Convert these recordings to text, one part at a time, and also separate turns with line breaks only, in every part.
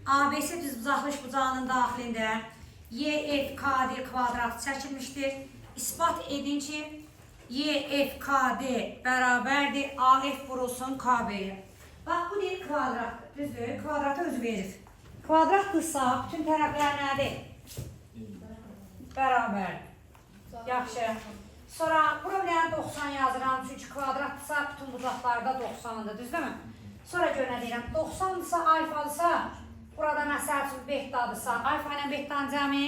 ABC düzbucaqlı üçbucağının daxilində YFKD kvadratı çəkilmişdir. İspat edin ki, YFKD bərabərdir AF vurulsun KB-yə. Bax, bu deyil kvadratdır, düzdür? Kvadratı özü verir. Kvadratdırsa, bütün tərəflər nədir? Bərabər. Yaxşı. Sonra problem 90 yazıram, çünki kvadratdırsa, bütün bucaqlarda 90-dır, düzdürmü? Sonra gör nə deyirəm, 90-dırsa, alfadırsa, burada məsəl üçün behtadırsa, alfa ilə behtanın cəmi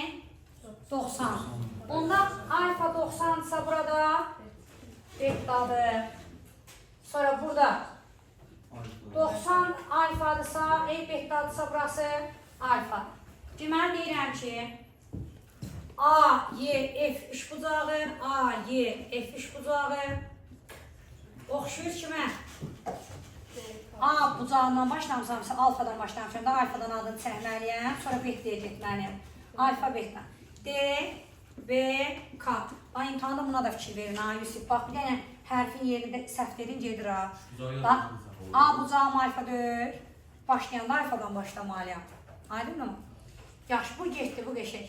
90. Onda alfa 90-dırsa burada behtadır. Sonra burada 90 alfadırsa, behtadırsa burası alfa. Deməli deyirəm ki, A, Y, F üçbucağı, A, Y, F üçbucağı oxşuyur kimə? A bucağından başlamışam, alfadan başlamışam da alfadan adını çəkməliyəm, sonra behtəyə getməliyəm. Alfa, behta. D, B, K. Ay, imtihanda buna da fikir verin, ha, Yusuf. Bax, bir dənə hərfin yerində səhv dedin, gedir, ha. Bax, A bucağım alfa deyil, başlayanda alfadan başlamalıyam. Aydın mı? Yaxşı, bu getdi, bu qəşək.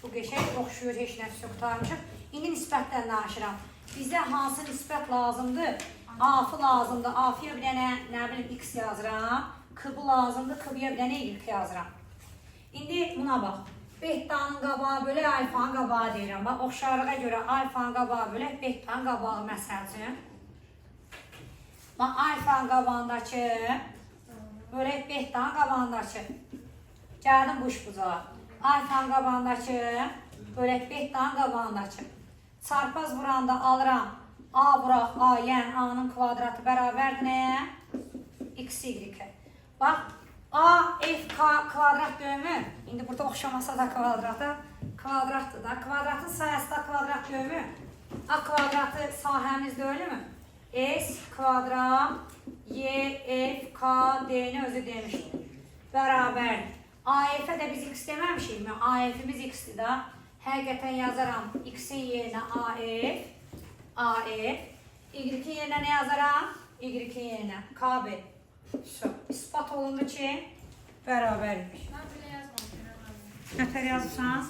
Bu qəşək oxşuyur, heç nəfsi qurtarmışıq. İndi nisbətdən danışıram. Bizə hansı nisbət lazımdır? A-fı lazımdır. A-fıya bir dənə, nə bilim, X yazıram. K-bu lazımdır. K-buya bir dənə Y yazıram. İndi buna bax. Behtanın qabağı bölək, alfanın qabağı deyirəm. Bax, oxşarlığa görə alfanın qabağı bölək, behtanın qabağı məsəl üçün. Bax, alfanın qabağındakı bölək, behtanın qabağındakı. Gəldim bu üçbucağa. Alfanın qabağındakı bölək, behtanın qabağındakı. Çarpaz vuranda alıram. A vuraq A, yəni A-nın kvadratı bərabərdir nəyə? X, Y. Bax, A, F, K kvadrat dövmü. İndi burada oxşamasa da kvadrata. Kvadratdır da. Kvadratın sayəsi da kvadrat dövmü. A kvadratı sahəmiz deyilmi? S kvadrat Y, F, K, D-ni özü demişdir. Bərabərdir. AF-ə də biz X deməmişik mi? AF-imiz X-dir da. Həqiqətən yazaram. X-in yerinə AF. AF. Y-in yerinə nə yazaram? Y-in yerinə KB. İspat olundu ki, bərabərmiş. Nətər yazırsan?